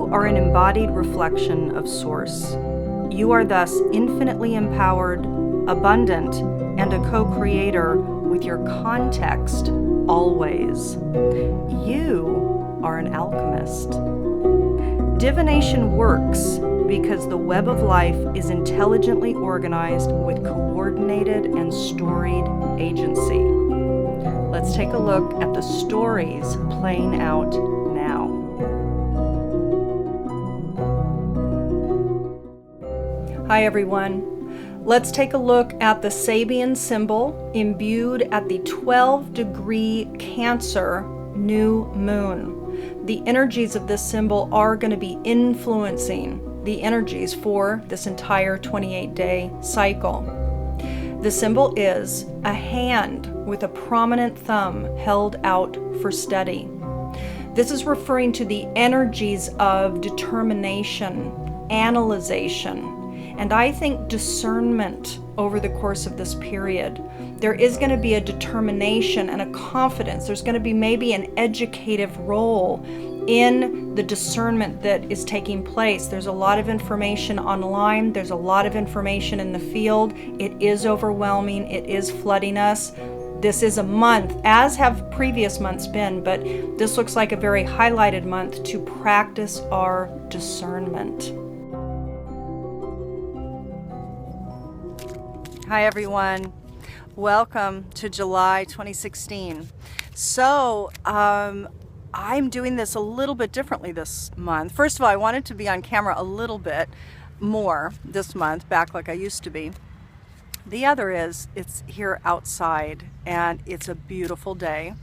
You are an embodied reflection of Source. You are thus infinitely empowered, abundant, and a co-creator with your context always. You are an alchemist. Divination works because the web of life is intelligently organized with coordinated and storied agency. Let's take a look at the stories playing out now. Hi everyone. Let's take a look at the Sabian Symbol imbued at the 12-degree Cancer new moon. The energies of this symbol are going to be influencing the energies for this entire 28-day cycle. The symbol is a hand with a prominent thumb held out for study. This is referring to the energies of determination, analyzation, and I think discernment over the course of this period. There is going to be a determination and a confidence. There's going to be maybe an educative role in the discernment that is taking place. There's a lot of information online. There's a lot of information in the field. It is overwhelming. It is flooding us. This is a month, as have previous months been, but this looks like a very highlighted month to practice our discernment. Hi everyone. Welcome to July 2016. So I'm doing this a little bit differently this month. First of all, I wanted to be on camera a little bit more this month, back like I used to be. The other is it's here outside and it's a beautiful day.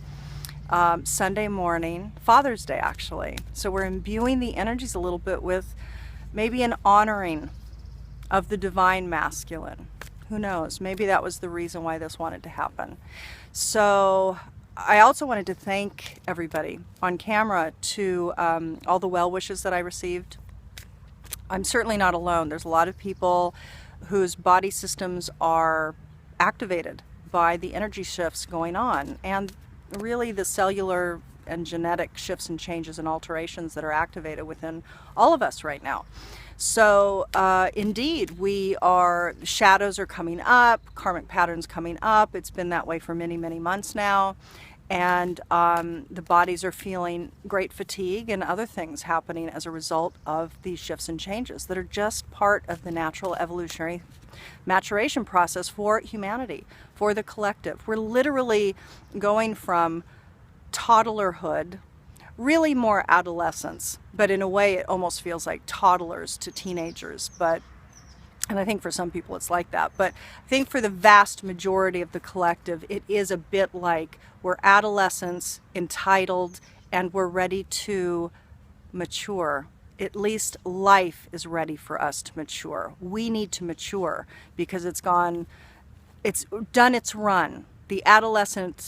Sunday morning, Father's Day actually. So we're imbuing the energies a little bit with maybe an honoring of the divine masculine. Who knows? Maybe that was the reason why this wanted to happen. So I also wanted to thank everybody on camera to all the well wishes that I received. I'm certainly not alone. There's a lot of people whose body systems are activated by the energy shifts going on, and really the cellular and genetic shifts and changes and alterations that are activated within all of us right now. So indeed, shadows are coming up, karmic patterns coming up. It's been that way for many, many months now. And the bodies are feeling great fatigue and other things happening as a result of these shifts and changes that are just part of the natural evolutionary maturation process for humanity, for the collective. We're literally going from toddlerhood, really more adolescence, but in a way it almost feels like toddlers to teenagers. And I think for some people it's like that, but I think for the vast majority of the collective, it is a bit like we're adolescents, entitled, and we're ready to mature. At least life is ready for us to mature. We need to mature because it's done its run. The adolescent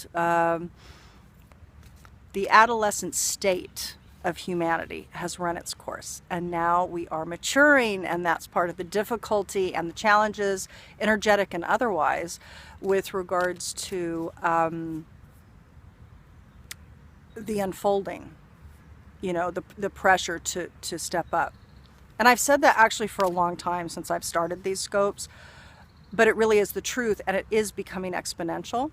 state of humanity has run its course, and now we are maturing, and that's part of the difficulty and the challenges, energetic and otherwise, with regards to the unfolding, the pressure to step up. And I've said that actually for a long time since I've started these scopes, but it really is the truth, and it is becoming exponential.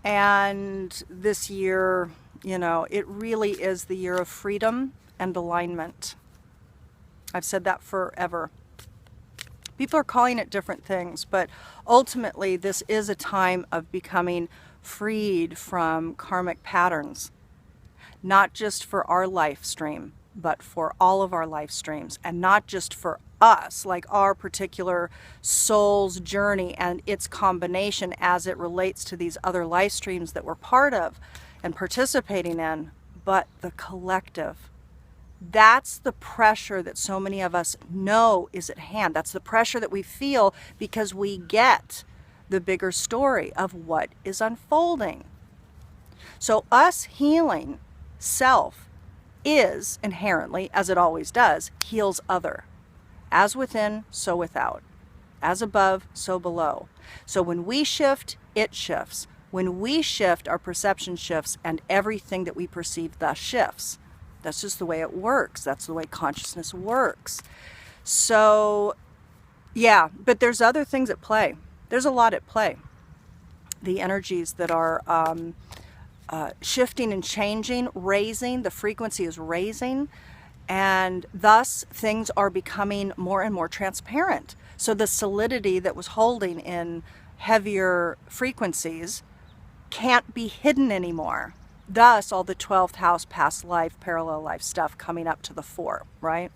And this year, it really is the year of freedom and alignment. I've said that forever. People are calling it different things, but ultimately this is a time of becoming freed from karmic patterns, not just for our life stream, but for all of our life streams, and not just for us, like our particular soul's journey and its combination as it relates to these other life streams that we're part of and participating in, but the collective. That's the pressure that so many of us know is at hand. That's the pressure that we feel because we get the bigger story of what is unfolding. So us healing self is inherently, as it always does, heals other. As within, so without. As above, so below. So when we shift, it shifts. When we shift, our perception shifts, and everything that we perceive thus shifts. That's just the way it works. That's the way consciousness works. So, yeah, but there's other things at play. There's a lot at play. The energies that are shifting and changing, raising, the frequency is raising, and thus things are becoming more and more transparent. So the solidity that was holding in heavier frequencies can't be hidden anymore. Thus, all the 12th house, past life, parallel life stuff coming up to the fore, right?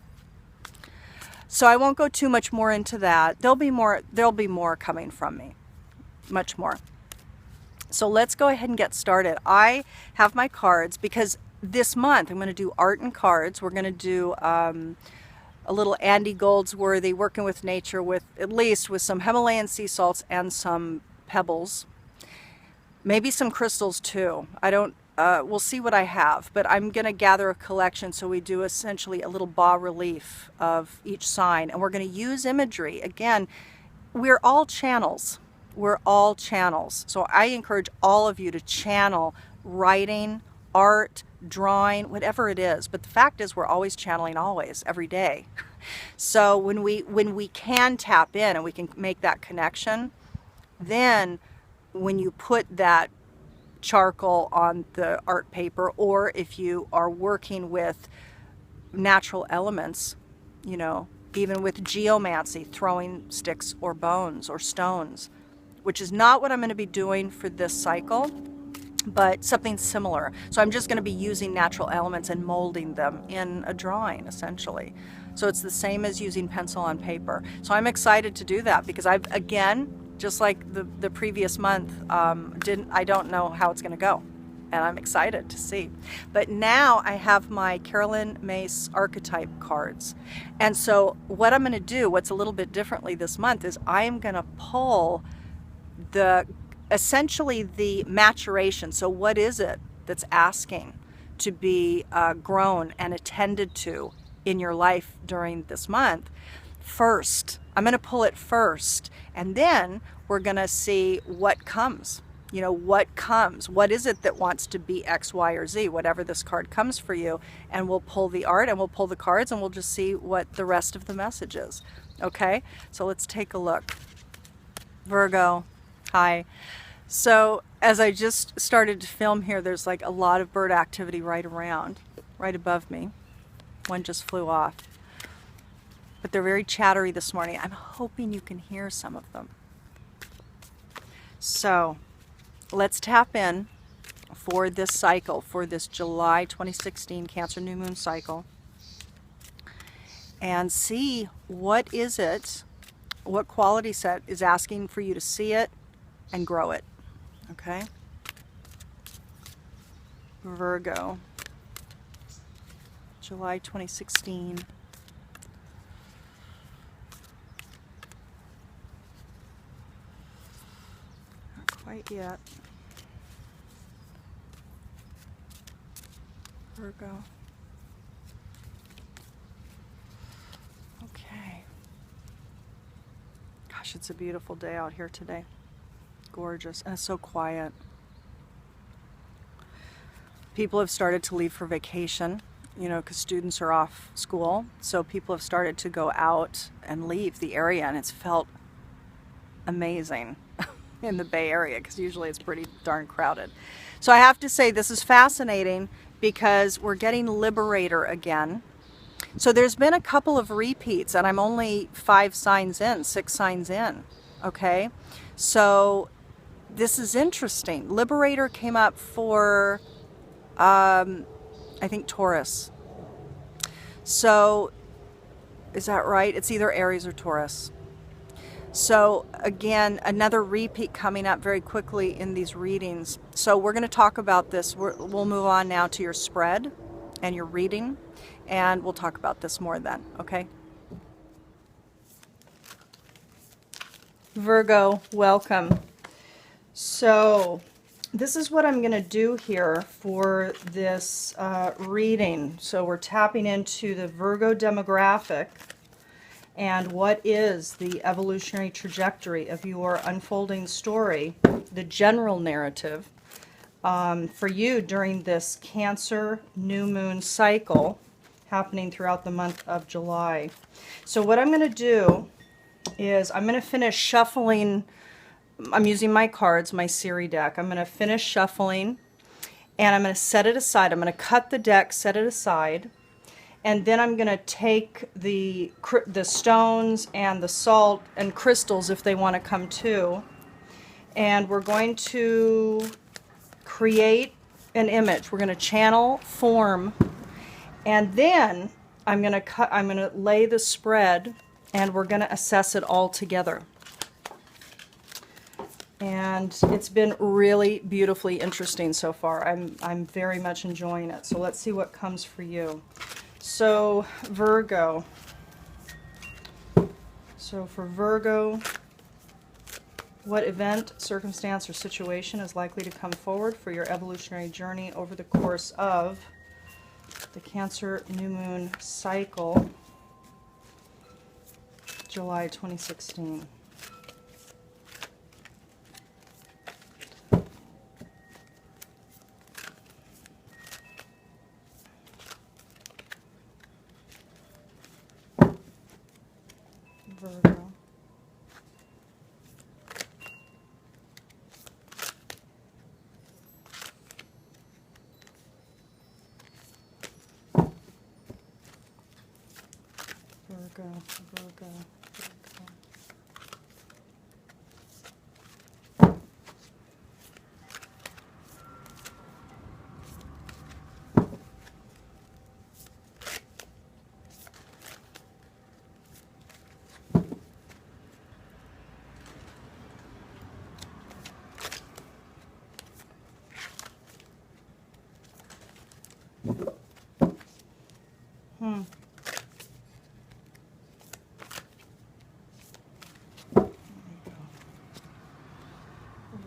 So I won't go too much more into that. There'll be more coming from me, much more. So let's go ahead and get started. I have my cards because this month I'm going to do art and cards. We're going to do a little Andy Goldsworthy, working with nature, with at least with some Himalayan sea salts and some pebbles. Maybe some crystals too. We'll see what I have, but I'm going to gather a collection, so we do essentially a little bas relief of each sign, and we're going to use imagery. Again, we're all channels. We're all channels. So I encourage all of you to channel writing, art, drawing, whatever it is. But the fact is, we're always channeling, always, every day. So when we can tap in and we can make that connection, then when you put that charcoal on the art paper, or if you are working with natural elements, you know, even with geomancy, throwing sticks or bones or stones, which is not what I'm going to be doing for this cycle, but something similar. So I'm just going to be using natural elements and molding them in a drawing, essentially. So it's the same as using pencil on paper. So I'm excited to do that because I've, again, just like the previous month, I don't know how it's going to go, and I'm excited to see. But now I have my Carolyn Mace archetype cards, and so what I'm going to do, what's a little bit differently this month, is I am going to pull essentially the maturation. So what is it that's asking to be grown and attended to in your life during this month? First, I'm going to pull it first, and then we're going to see what comes. You know, what comes? What is it that wants to be X, Y, or Z? Whatever this card comes for you, and we'll pull the art and we'll pull the cards and we'll just see what the rest of the message is. Okay, so let's take a look. Virgo, hi. So as I just started to film here, there's like a lot of bird activity right above me. One just flew off. But they're very chattery this morning. I'm hoping you can hear some of them. So let's tap in for this cycle, for this July 2016 Cancer New Moon cycle, and see what is it, what quality set is asking for you to see it and grow it. Okay? Virgo, July 2016. Quite yet. Virgo. Okay. Gosh, it's a beautiful day out here today. Gorgeous. And it's so quiet. People have started to leave for vacation, you know, because students are off school. So people have started to go out and leave the area, and it's felt amazing in the Bay Area, because usually it's pretty darn crowded. So I have to say, this is fascinating because we're getting Liberator again. So there's been a couple of repeats, and I'm only 6 signs in, okay? So this is interesting. Liberator came up for, I think, Taurus. So is that right? It's either Aries or Taurus. So again, another repeat coming up very quickly in these readings. So we're going to talk about this. We'll move on now to your spread and your reading, and we'll talk about this more then, okay? Virgo, welcome. So this is what I'm going to do here for this reading. So we're tapping into the Virgo demographic. And what is the evolutionary trajectory of your unfolding story, the general narrative for you during this Cancer new moon cycle happening throughout the month of July. So what I'm going to do is I'm going to finish shuffling. I'm using my cards, my Siri deck. I'm going to finish shuffling and I'm going to set it aside. I'm going to cut the deck, set it aside, and then I'm going to take the stones and the salt and crystals if they want to come too, and we're going to create an image. We're going to channel, form, and then I'm going to lay the spread and we're going to assess it all together. And it's been really beautifully interesting so far. I'm very much enjoying it. So let's see what comes for you. So Virgo. So for Virgo, what event, circumstance, or situation is likely to come forward for your evolutionary journey over the course of the Cancer new moon cycle, July 2016? Virgo. Virgo, Virgo, Virgo.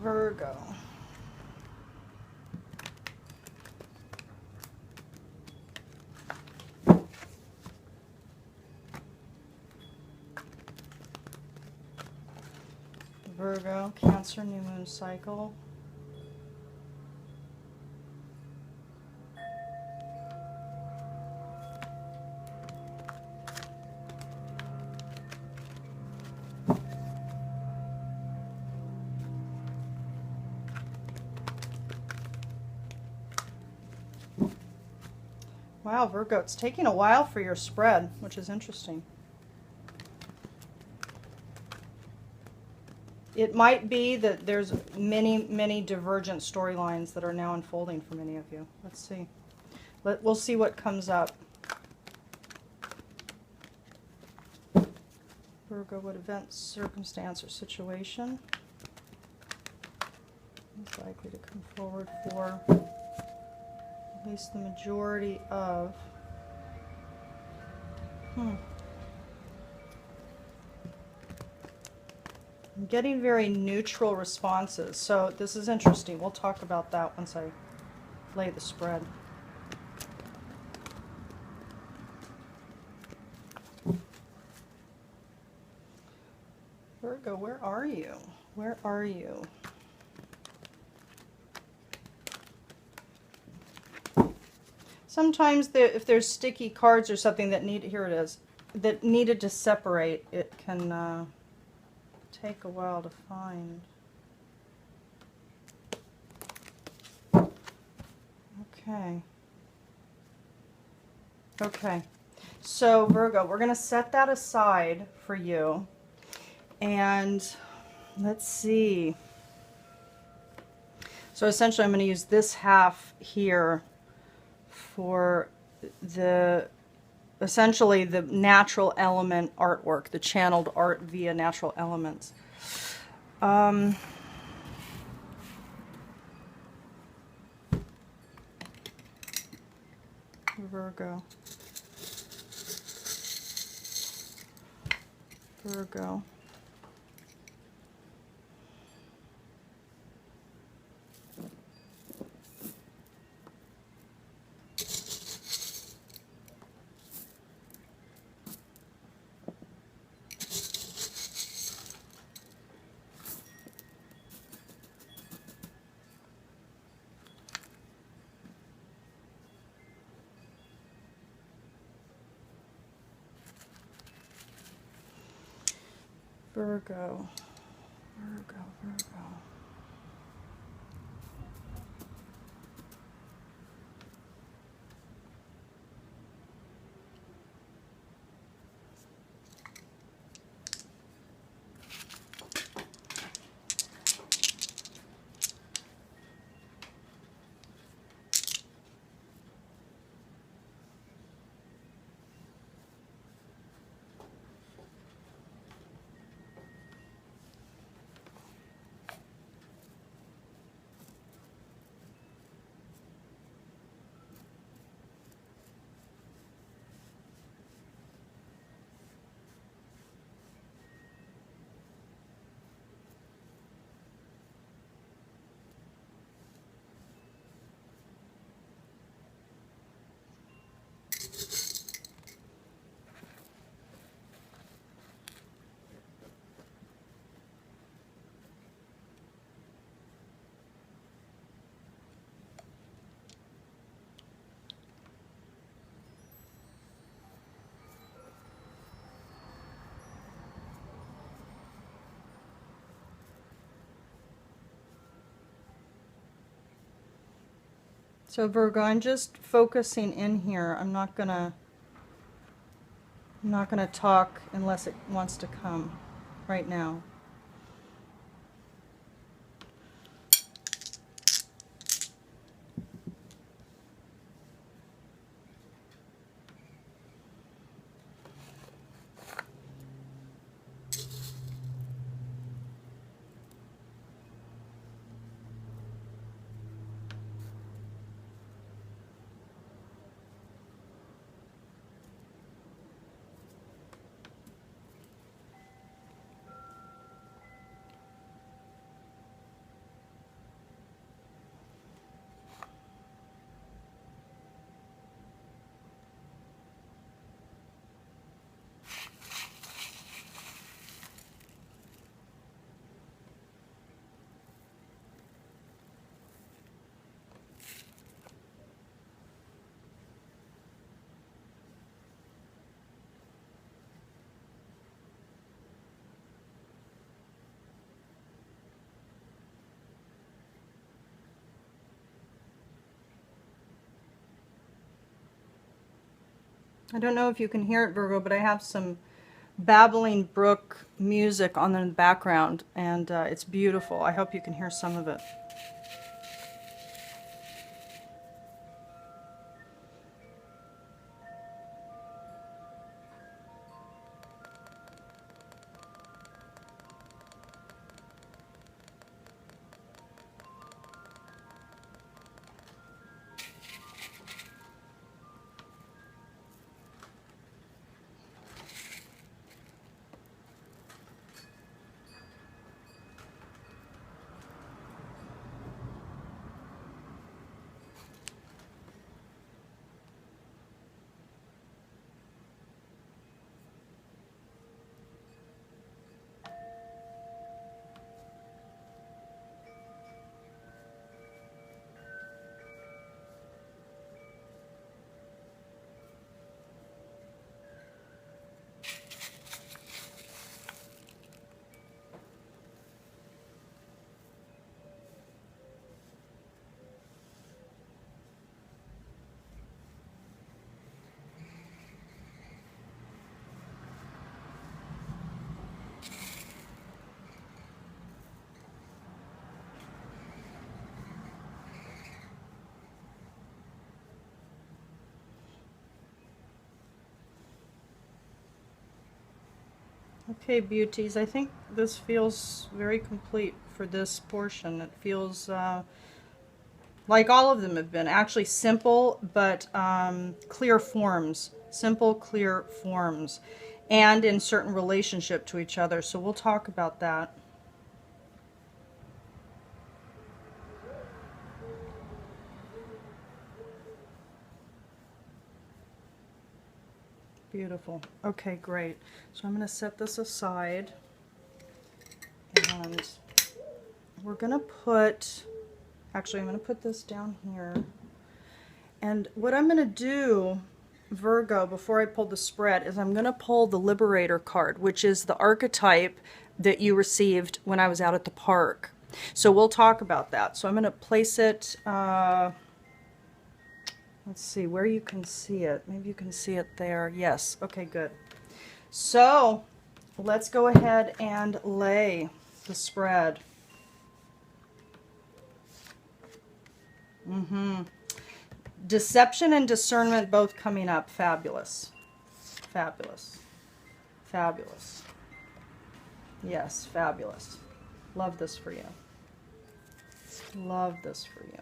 Virgo. Virgo, Cancer new moon cycle. Wow, Virgo, it's taking a while for your spread, which is interesting. It might be that there's many divergent storylines that are now unfolding for many of you. Let's see. We'll see what comes up. Virgo, what event, circumstance, or situation is likely to come forward for at least the majority of... I'm getting very neutral responses, so this is interesting. We'll talk about that once I lay the spread. Virgo, where are you? Where are you? Sometimes if there's sticky cards or something that here it is, that needed to separate, it can take a while to find. Okay. Okay. So Virgo, we're going to set that aside for you. And let's see. So essentially I'm going to use this half here for essentially the natural element artwork, the channeled art via natural elements. Virgo. Virgo. Virgo, Virgo, Virgo. So Virgo, I'm just focusing in here. I'm not gonna talk unless it wants to come right now. I don't know if you can hear it, Virgo, but I have some babbling brook music on in the background, and it's beautiful. I hope you can hear some of it. Okay, beauties, I think this feels very complete for this portion. It feels like all of them have been actually simple but clear forms, simple, clear forms, and in certain relationship to each other. So we'll talk about that. Beautiful. Okay, great. So I'm going to set this aside, and we're going to put, actually I'm going to put this down here, and what I'm going to do Virgo, before I pull the spread, is I'm going to pull the Liberator card, which is the archetype that you received when I was out at the park. So we'll talk about that. So I'm going to place it, let's see where you can see it. Maybe you can see it there. Yes. Okay, good. So let's go ahead and lay the spread. Deception and discernment both coming up. Fabulous. Fabulous. Fabulous. Yes, fabulous. Love this for you. Love this for you.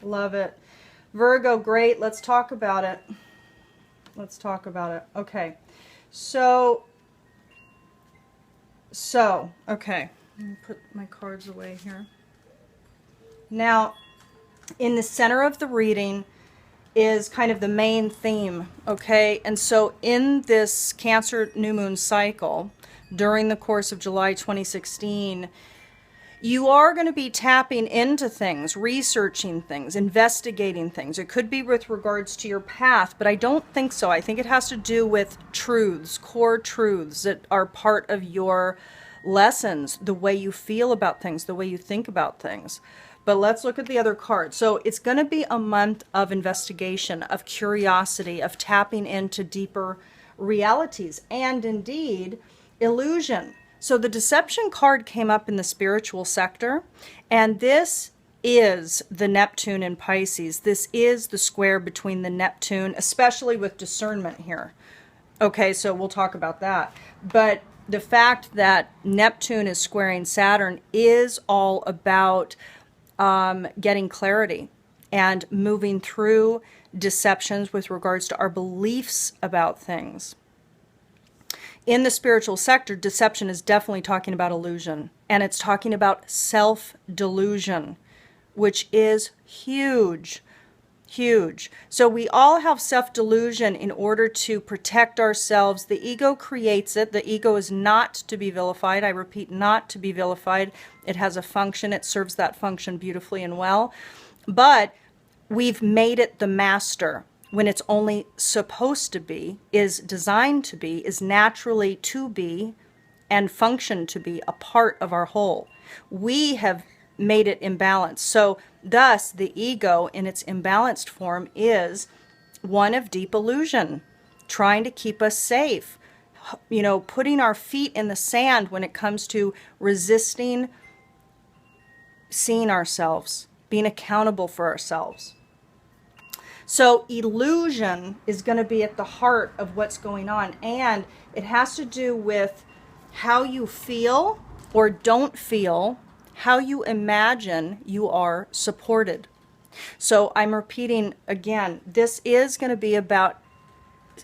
Love it. Virgo, great. Let's talk about it. Let's talk about it. Okay. So, okay. Let me put my cards away here. Now, in the center of the reading is kind of the main theme, okay? And so in this Cancer new moon cycle, during the course of July 2016, you are going to be tapping into things, researching things, investigating things. It could be with regards to your path, but I don't think so. I think it has to do with truths, core truths that are part of your lessons, the way you feel about things, the way you think about things. But let's look at the other card. So it's going to be a month of investigation, of curiosity, of tapping into deeper realities, and indeed illusion. So the deception card came up in the spiritual sector, and this is the Neptune in Pisces. This is the square between the Neptune, especially with discernment here. Okay, so we'll talk about that. But the fact that Neptune is squaring Saturn is all about getting clarity and moving through deceptions with regards to our beliefs about things. In the spiritual sector, deception is definitely talking about illusion, and it's talking about self-delusion, which is huge, huge. So we all have self-delusion in order to protect ourselves. The ego creates it. The ego is not to be vilified. I repeat, not to be vilified. It has a function. It serves that function beautifully and well. But we've made it the master when it's only supposed to be, is designed to be, is naturally to be, and function to be a part of our whole. We have made it imbalanced. So thus, the ego in its imbalanced form is one of deep illusion, trying to keep us safe, you know, putting our feet in the sand when it comes to resisting seeing ourselves, being accountable for ourselves. So illusion is going to be at the heart of what's going on, and it has to do with how you feel or don't feel, how you imagine you are supported. So I'm repeating again, this is going to be about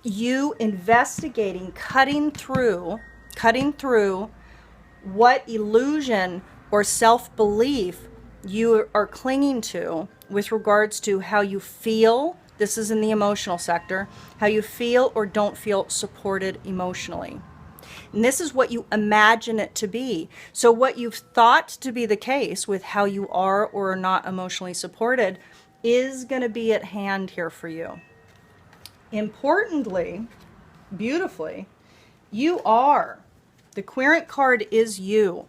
you investigating, cutting through what illusion or self-belief you are clinging to with regards to how you feel. This is in the emotional sector, how you feel or don't feel supported emotionally. And this is what you imagine it to be. So what you've thought to be the case with how you are or are not emotionally supported is going to be at hand here for you. Importantly, beautifully, you are. The querent card is you.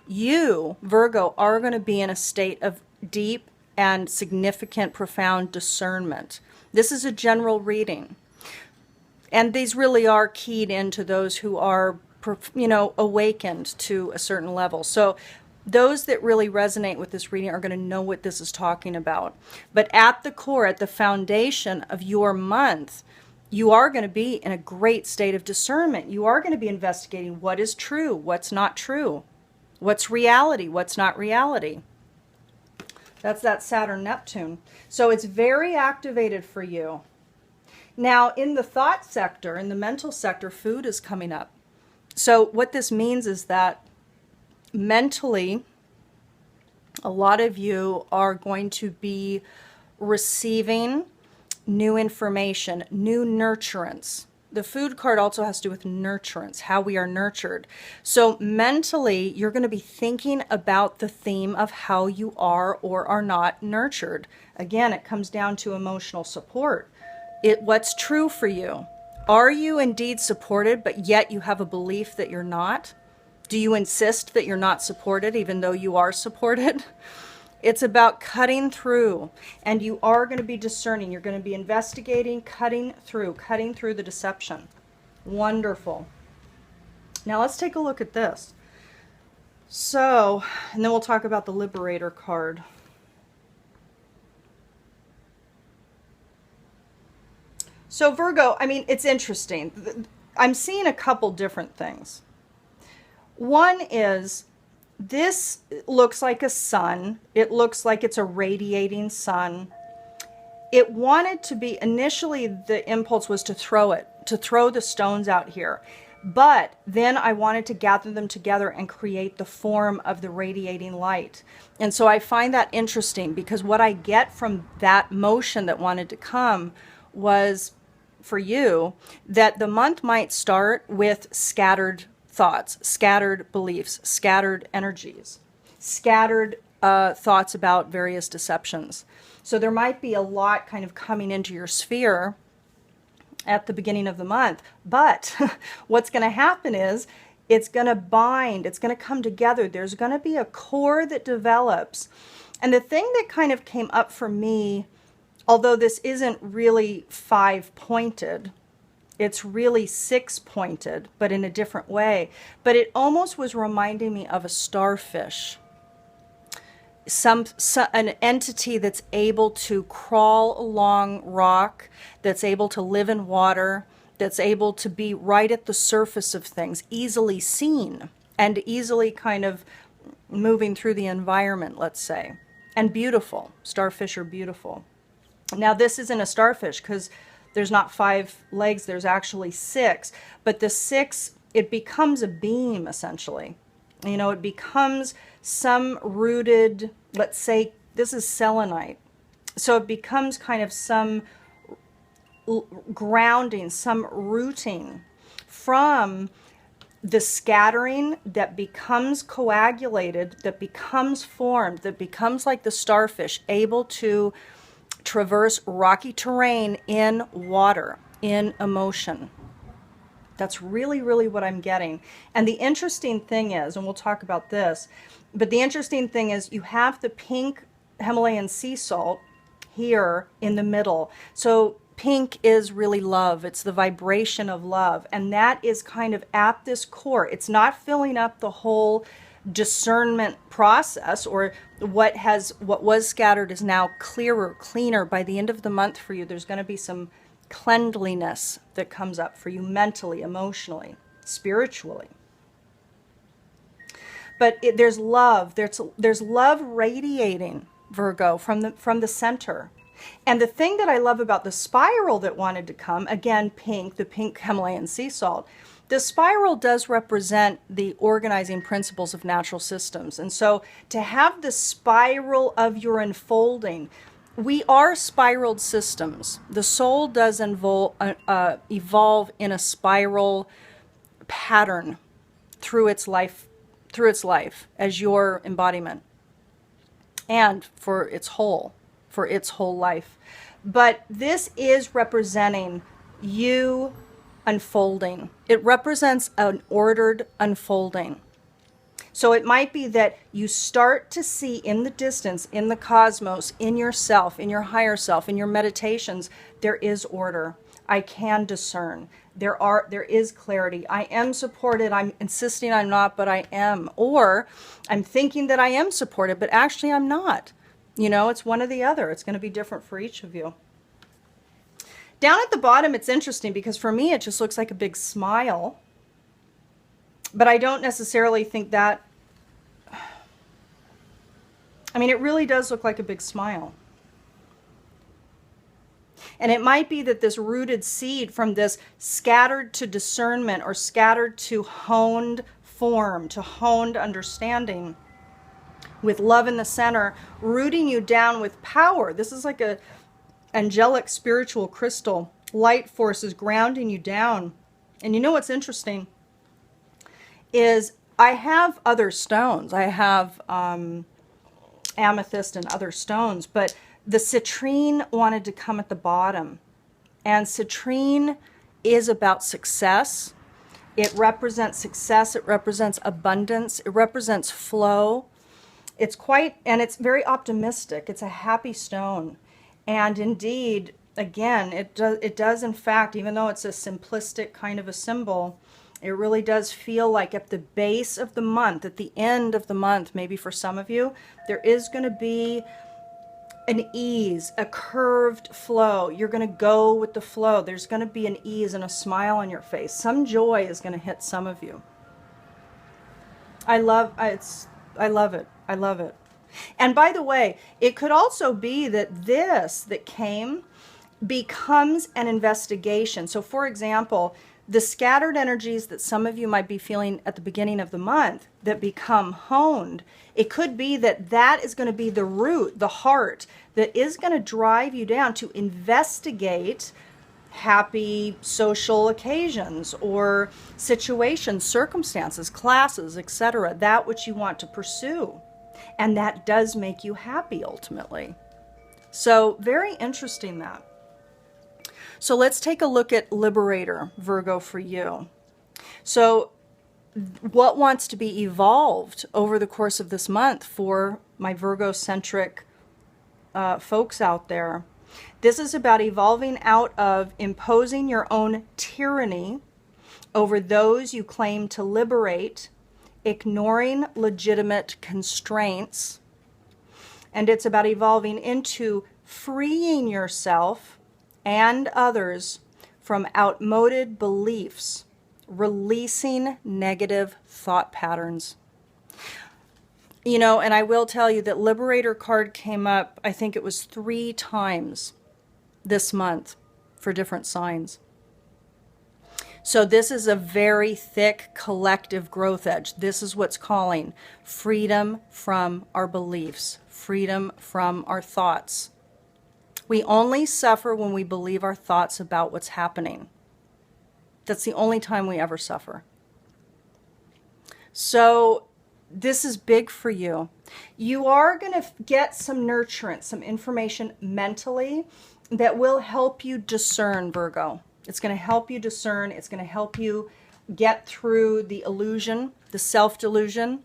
You, Virgo, are going to be in a state of deep and significant, profound discernment. This is a general reading. And these really are keyed into those who are, you know, awakened to a certain level. So those that really resonate with this reading are going to know what this is talking about. But at the core, at the foundation of your month, you are going to be in a great state of discernment. You are going to be investigating what is true, what's not true, what's reality, what's not reality. That's that Saturn-Neptune. So it's very activated for you. Now, in the thought sector, in the mental sector, food is coming up. So what this means is that mentally, a lot of you are going to be receiving new information, new nurturance, The food card also has to do with nurturance, how we are nurtured. So mentally, you're going to be thinking about the theme of how you are or are not nurtured. Again, it comes down to emotional support. What's true for you? Are you indeed supported, but yet you have a belief that you're not? Do you insist that you're not supported, even though you are supported? It's about cutting through, and you are going to be discerning. You're going to be investigating, cutting through the deception. Wonderful. Now let's take a look at this. So, and then we'll talk about the Liberator card. So Virgo, I mean, it's interesting. I'm seeing a couple different things. One is, this looks like a sun. It looks like it's a radiating sun. It wanted to be, initially the impulse was to throw the stones out here. But then I wanted to gather them together and create the form of the radiating light. And so I find that interesting, because what I get from that motion that wanted to come was, for you, that the month might start with scattered thoughts, scattered beliefs, scattered energies, scattered thoughts about various deceptions. So there might be a lot kind of coming into your sphere at the beginning of the month. But what's going to happen is it's going to bind, it's going to come together. There's going to be a core that develops. And the thing that kind of came up for me, although this isn't really 5-pointed, it's really 6-pointed, but in a different way. But it almost was reminding me of a starfish. An entity that's able to crawl along rock, that's able to live in water, that's able to be right at the surface of things, easily seen, and easily kind of moving through the environment, let's say. And beautiful. Starfish are beautiful. Now, this isn't a starfish because there's not 5 legs, there's actually 6. But the 6, it becomes a beam, essentially. You know, it becomes some rooted, let's say, this is selenite. So it becomes kind of some grounding, some rooting from the scattering that becomes coagulated, that becomes formed, that becomes like the starfish, able to traverse rocky terrain in water, in emotion. That's really, really what I'm getting. And the interesting thing is, and we'll talk about this, but the interesting thing is you have the pink Himalayan sea salt here in the middle. So pink is really love. It's the vibration of love. And that is kind of at this core. It's not filling up the whole discernment process, or what was scattered is now clearer, cleaner. By the end of the month for you, there's going to be some cleanliness that comes up for you mentally, emotionally, spiritually. But there's love. There's love radiating, Virgo, from the center. And the thing that I love about the spiral that wanted to come, again, pink, the pink Himalayan sea salt, the spiral does represent the organizing principles of natural systems. And so to have the spiral of your unfolding, we are spiraled systems. The soul does evolve in a spiral pattern through its life as your embodiment, and for its whole life. But this is representing you unfolding. It represents an ordered unfolding. So it might be that you start to see in the distance, in the cosmos, in yourself, in your higher self, in your meditations, there is order. I can discern. There is clarity. I am supported. I'm insisting I'm not, but I am. Or I'm thinking that I am supported, but actually I'm not. You know, it's one or the other. It's going to be different for each of you. Down at the bottom, it's interesting because for me, it just looks like a big smile. But I don't necessarily think that, I mean, it really does look like a big smile. And it might be that this rooted seed from this scattered to discernment, or scattered to honed form, to honed understanding, with love in the center, rooting you down with power. This is like a angelic spiritual crystal light force is grounding you down. And you know what's interesting is I have other stones. I have amethyst and other stones, but the citrine wanted to come at the bottom. And citrine is about success. It represents success. It represents abundance. It represents flow. It's very optimistic. It's a happy stone. And indeed, again, it does in fact, even though it's a simplistic kind of a symbol, it really does feel like at the base of the month, at the end of the month, maybe for some of you, there is going to be an ease, a curved flow. You're going to go with the flow. There's going to be an ease and a smile on your face. Some joy is going to hit some of you. I love it. I love it. And by the way, it could also be that this that came becomes an investigation. So for example, the scattered energies that some of you might be feeling at the beginning of the month that become honed, it could be that that is going to be the root, the heart, that is going to drive you down to investigate happy social occasions or situations, circumstances, classes, etc., that which you want to pursue. And that does make you happy ultimately. So very interesting that. So let's take a look at Liberator, Virgo, for you. So what wants to be evolved over the course of this month for my Virgo-centric folks out there? This is about evolving out of imposing your own tyranny over those you claim to liberate, ignoring legitimate constraints. And it's about evolving into freeing yourself and others from outmoded beliefs, releasing negative thought patterns. You know, and I will tell you that Liberator card came up, I think it was 3 times this month for different signs. So this is a very thick collective growth edge. This is what's calling freedom from our beliefs, freedom from our thoughts. We only suffer when we believe our thoughts about what's happening. That's the only time we ever suffer. So this is big for you. You are going to get some nurturance, some information mentally that will help you discern, Virgo. It's going to help you discern. It's going to help you get through the illusion, the self-delusion,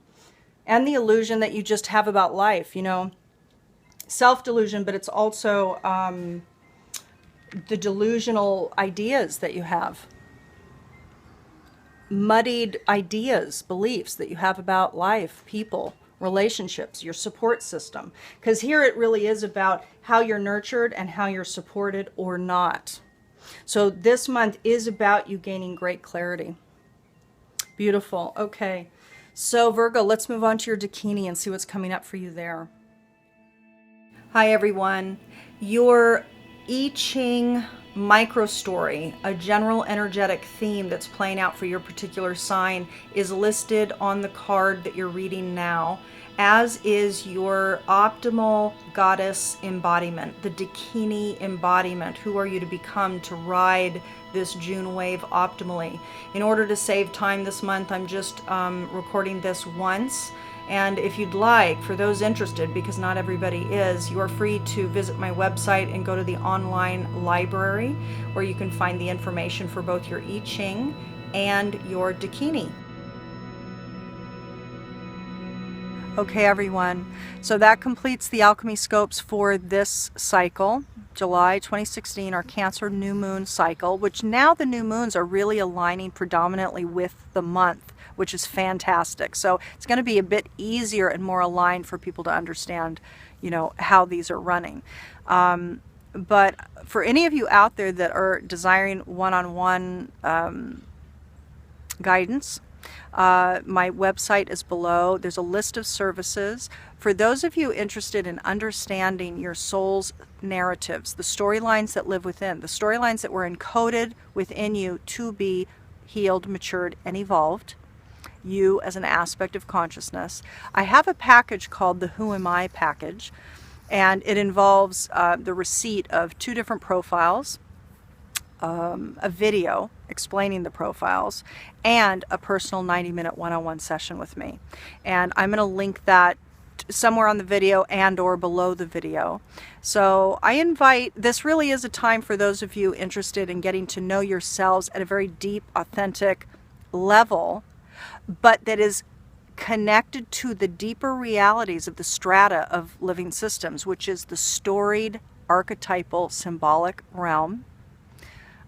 and the illusion that you just have about life, you know. Self-delusion, but it's also the delusional ideas that you have. Muddied ideas, beliefs that you have about life, people, relationships, your support system. Because here it really is about how you're nurtured and how you're supported or not. So this month is about you gaining great clarity. Beautiful. Okay. So Virgo, let's move on to your Dakini and see what's coming up for you there. Hi everyone. Your I Ching micro story, a general energetic theme that's playing out for your particular sign, is listed on the card that you're reading now, as is your optimal goddess embodiment, the Dakini embodiment. Who are you to become to ride this June wave optimally? In order to save time this month, I'm just recording this once. And if you'd like, for those interested, because not everybody is, you are free to visit my website and go to the online library where you can find the information for both your I Ching and your Dakini. Okay, everyone. So that completes the alchemy scopes for this cycle, July 2016, our Cancer new moon cycle, which now the new moons are really aligning predominantly with the month, which is fantastic. So it's going to be a bit easier and more aligned for people to understand, you know, how these are running. But for any of you out there that are desiring one-on-one guidance, my website is below. There's a list of services. For those of you interested in understanding your soul's narratives, the storylines that live within, the storylines that were encoded within you to be healed, matured, and evolved, you as an aspect of consciousness, I have a package called the Who Am I package, and it involves the receipt of 2 different profiles, a video explaining the profiles, and a personal 90-minute one-on-one session with me. And I'm going to link that somewhere on the video and or below the video. So I invite, this really is a time for those of you interested in getting to know yourselves at a very deep, authentic level, but that is connected to the deeper realities of the strata of living systems, which is the storied, archetypal, symbolic realm.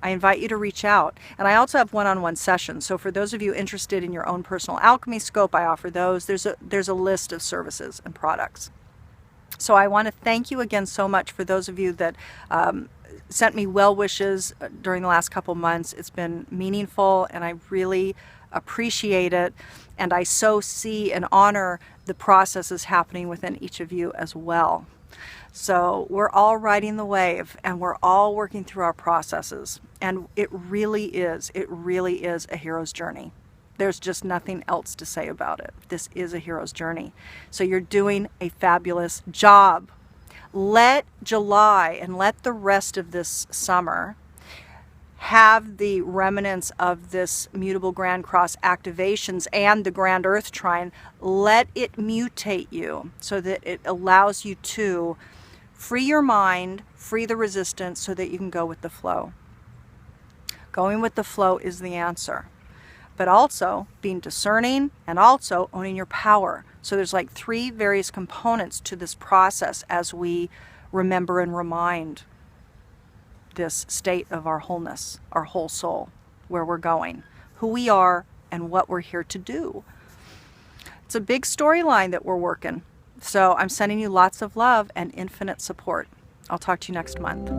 I invite you to reach out. And I also have one-on-one sessions. So for those of you interested in your own personal alchemy scope, I offer those. There's a list of services and products. So I want to thank you again so much for those of you that sent me well wishes during the last couple months. It's been meaningful, and I really appreciate it. And I so see and honor the processes happening within each of you as well. So we're all riding the wave, and we're all working through our processes. And it really is a hero's journey. There's just nothing else to say about it. This is a hero's journey. So you're doing a fabulous job. Let July and let the rest of this summer have the remnants of this mutable Grand Cross activations and the Grand Earth Trine. Let it mutate you so that it allows you to free your mind, free the resistance, so that you can go with the flow. Going with the flow is the answer. But also being discerning and also owning your power. So there's like 3 various components to this process as we remember and remind this state of our wholeness, our whole soul, where we're going, who we are, and what we're here to do. It's a big storyline that we're working. So I'm sending you lots of love and infinite support. I'll talk to you next month.